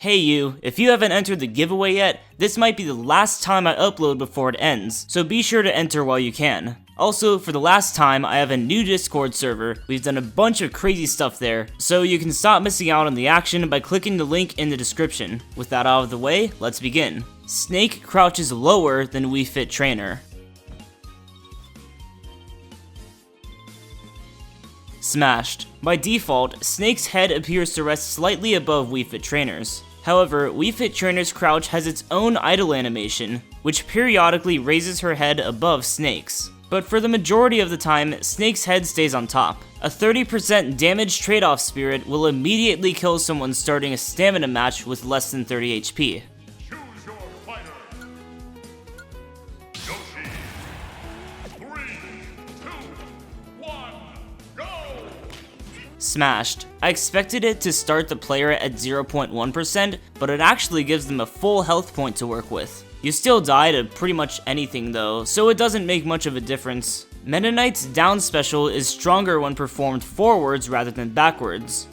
Hey you, if you haven't entered the giveaway yet, this might be the last time I upload before it ends, so be sure to enter while you can. Also, for the last time, I have a new Discord server. We've done a bunch of crazy stuff there, so you can stop missing out on the action by clicking the link in the description. With that out of the way, let's begin. Snake crouches lower than Wii Fit Trainer. Smashed. By default, Snake's head appears to rest slightly above Wii Fit Trainer's. However, Wii Fit Trainer's crouch has its own idle animation, which periodically raises her head above Snake's. But for the majority of the time, Snake's head stays on top. A 30% damage trade-off spirit will immediately kill someone starting a stamina match with less than 30 HP. Choose your fighter. Yoshi. 3, 2, 1, go! Smashed. I expected it to start the player at 0.1%, but it actually gives them a full health point to work with. You still die to pretty much anything though, so it doesn't make much of a difference. Meta Knight's down special is stronger when performed forwards rather than backwards.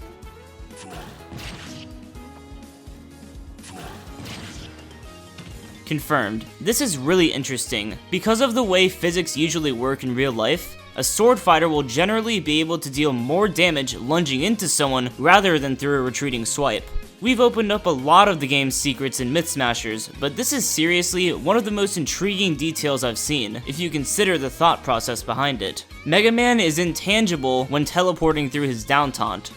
Confirmed. This is really interesting. Because of the way physics usually work in real life, a sword fighter will generally be able to deal more damage lunging into someone rather than through a retreating swipe. We've opened up a lot of the game's secrets in Myth Smashers, but this is seriously one of the most intriguing details I've seen, if you consider the thought process behind it. Mega Man is intangible when teleporting through his down taunt.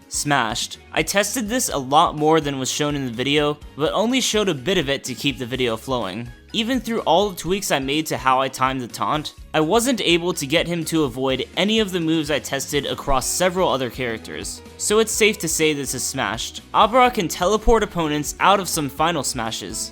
Smashed. I tested this a lot more than was shown in the video, but only showed a bit of it to keep the video flowing. Even through all the tweaks I made to how I timed the taunt, I wasn't able to get him to avoid any of the moves I tested across several other characters. So it's safe to say this is smashed. Abra can teleport opponents out of some final smashes.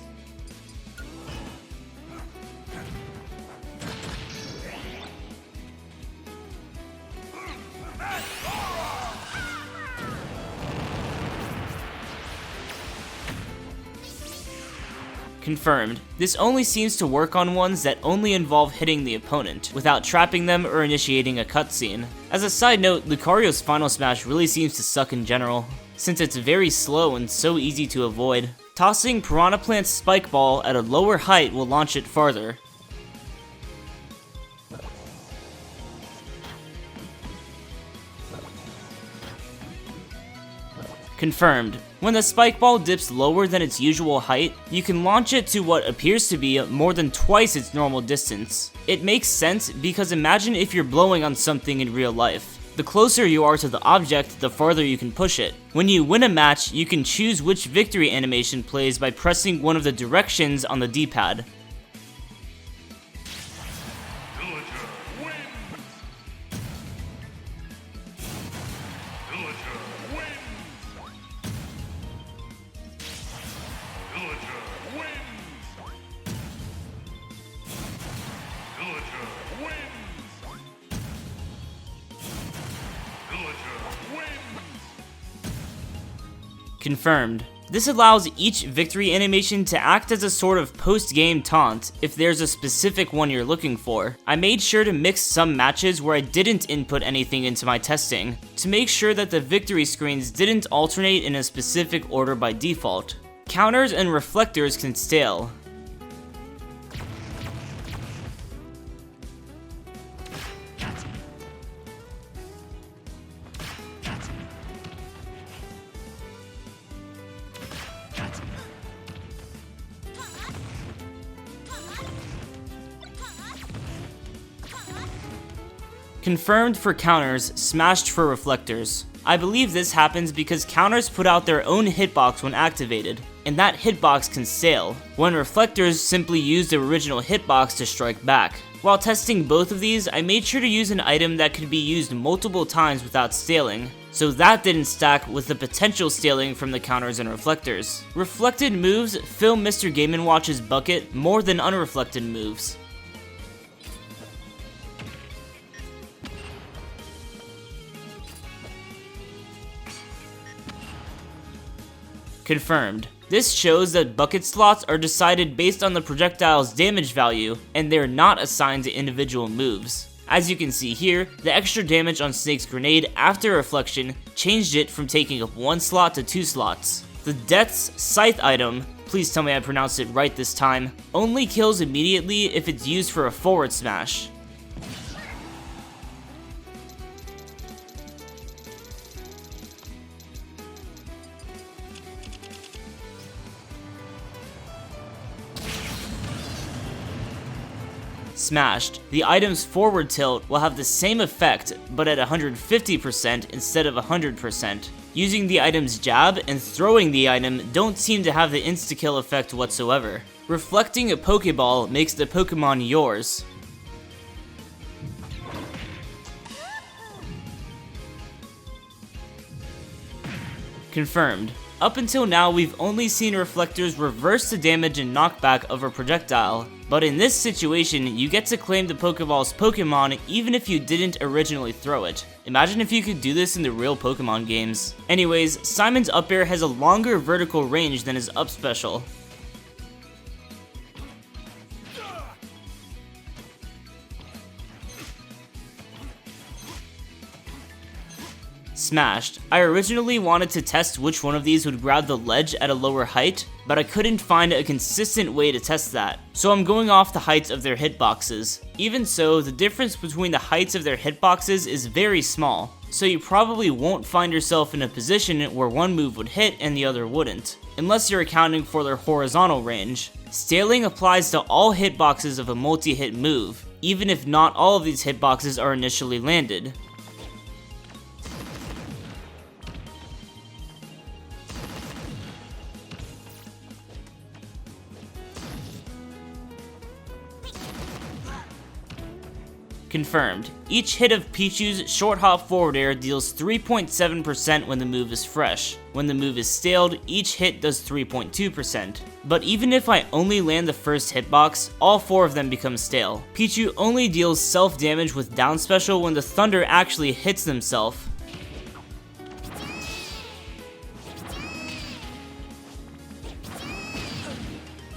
Confirmed. This only seems to work on ones that only involve hitting the opponent, without trapping them or initiating a cutscene. As a side note, Lucario's final smash really seems to suck in general, since it's very slow and so easy to avoid. Tossing Piranha Plant's Spike Ball at a lower height will launch it farther. Confirmed. When the spike ball dips lower than its usual height, you can launch it to what appears to be more than twice its normal distance. It makes sense because imagine if you're blowing on something in real life. The closer you are to the object, the farther you can push it. When you win a match, you can choose which victory animation plays by pressing one of the directions on the D-pad. Confirmed. This allows each victory animation to act as a sort of post-game taunt if there's a specific one you're looking for. I made sure to mix some matches where I didn't input anything into my testing, to make sure that the victory screens didn't alternate in a specific order by default. Counters and reflectors can stale. Confirmed for counters, smashed for reflectors. I believe this happens because counters put out their own hitbox when activated, and that hitbox can stale, when reflectors simply use the original hitbox to strike back. While testing both of these, I made sure to use an item that could be used multiple times without staling, so that didn't stack with the potential staling from the counters and reflectors. Reflected moves fill Mr. Game & Watch's bucket more than unreflected moves. Confirmed. This shows that bucket slots are decided based on the projectile's damage value, and they're not assigned to individual moves. As you can see here, the extra damage on Snake's grenade after reflection changed it from taking up 1 slot to 2 slots. The Death's Scythe item, please tell me I pronounced it right this time, only kills immediately if it's used for a forward smash. Smashed, the item's forward tilt will have the same effect, but at 150% instead of 100%. Using the item's jab and throwing the item don't seem to have the insta-kill effect whatsoever. Reflecting a Pokeball makes the Pokemon yours. Confirmed. Up until now, we've only seen reflectors reverse the damage and knockback of a projectile, but in this situation, you get to claim the Pokeball's Pokemon even if you didn't originally throw it. Imagine if you could do this in the real Pokemon games. Anyways, Simon's up air has a longer vertical range than his up special. Smashed. I originally wanted to test which one of these would grab the ledge at a lower height, but I couldn't find a consistent way to test that, so I'm going off the heights of their hitboxes. Even so, the difference between the heights of their hitboxes is very small, so you probably won't find yourself in a position where one move would hit and the other wouldn't, unless you're accounting for their horizontal range. Scaling applies to all hitboxes of a multi-hit move, even if not all of these hitboxes are initially landed. Confirmed. Each hit of Pichu's short hop forward air deals 3.7% when the move is fresh. When the move is staled, each hit does 3.2%. But even if I only land the first hitbox, all 4 of them become stale. Pichu only deals self-damage with down special when the thunder actually hits themselves.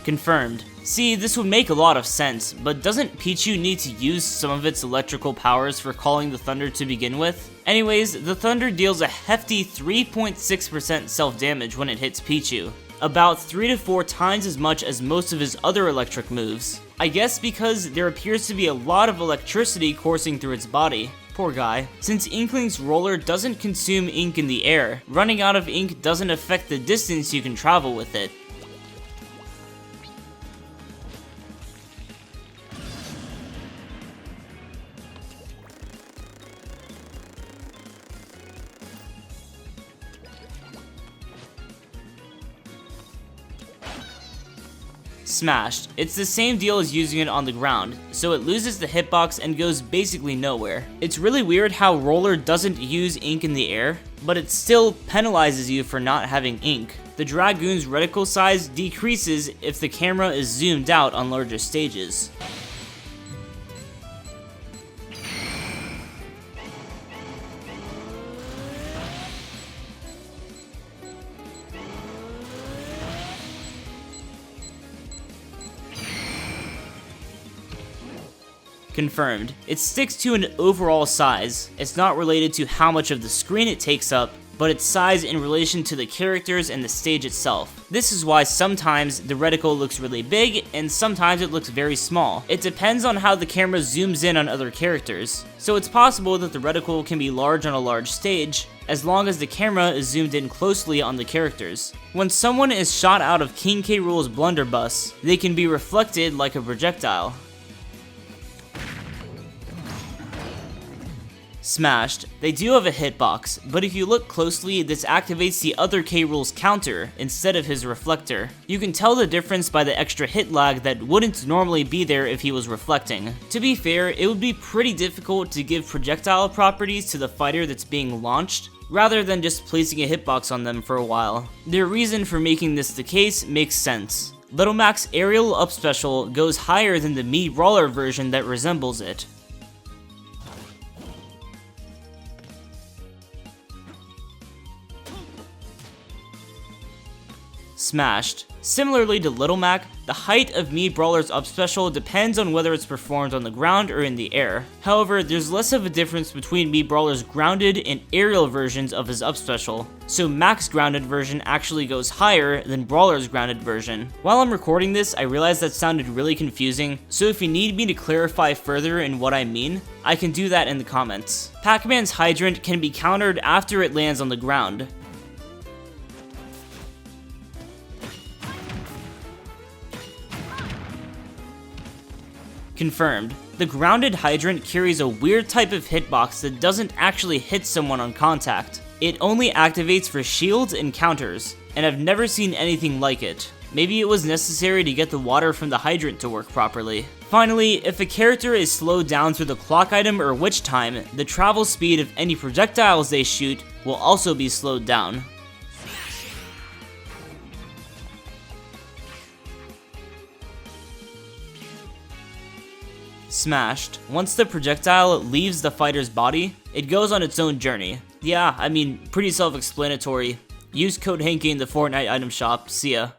Confirmed. See, this would make a lot of sense, but doesn't Pichu need to use some of its electrical powers for calling the thunder to begin with? Anyways, the thunder deals a hefty 3.6% self-damage when it hits Pichu, about 3 to 4 times as much as most of his other electric moves. I guess because there appears to be a lot of electricity coursing through its body. Poor guy. Since Inkling's roller doesn't consume ink in the air, running out of ink doesn't affect the distance you can travel with it. Smashed. It's the same deal as using it on the ground, so it loses the hitbox and goes basically nowhere. It's really weird how Roller doesn't use ink in the air, but it still penalizes you for not having ink. The Dragoon's reticle size decreases if the camera is zoomed out on larger stages. Confirmed. It sticks to an overall size. It's not related to how much of the screen it takes up, but its size in relation to the characters and the stage itself. This is why sometimes the reticle looks really big and sometimes it looks very small. It depends on how the camera zooms in on other characters. So it's possible that the reticle can be large on a large stage, as long as the camera is zoomed in closely on the characters. When someone is shot out of King K. Rool's blunderbuss, they can be reflected like a projectile. Smashed. They do have a hitbox, but if you look closely, this activates the other K. Rool's counter instead of his reflector. You can tell the difference by the extra hit lag that wouldn't normally be there if he was reflecting. To be fair, it would be pretty difficult to give projectile properties to the fighter that's being launched, rather than just placing a hitbox on them for a while. Their reason for making this the case makes sense. Little Mac's aerial up special goes higher than the Mii Brawler version that resembles it. Smashed. Similarly to Little Mac, the height of Mii Brawler's up special depends on whether it's performed on the ground or in the air. However, there's less of a difference between Mii Brawler's grounded and aerial versions of his up special, so Mac's grounded version actually goes higher than Brawler's grounded version. While I'm recording this, I realized that sounded really confusing, so if you need me to clarify further in what I mean, I can do that in the comments. Pac-Man's Hydrant can be countered after it lands on the ground. Confirmed. The grounded Hydrant carries a weird type of hitbox that doesn't actually hit someone on contact. It only activates for shields and counters, and I've never seen anything like it. Maybe it was necessary to get the water from the Hydrant to work properly. Finally, if a character is slowed down through the clock item or witch time, the travel speed of any projectiles they shoot will also be slowed down. Smashed. Once the projectile leaves the fighter's body, it goes on its own journey. Yeah, I mean, pretty self-explanatory. Use code Hanky in the Fortnite item shop. See ya.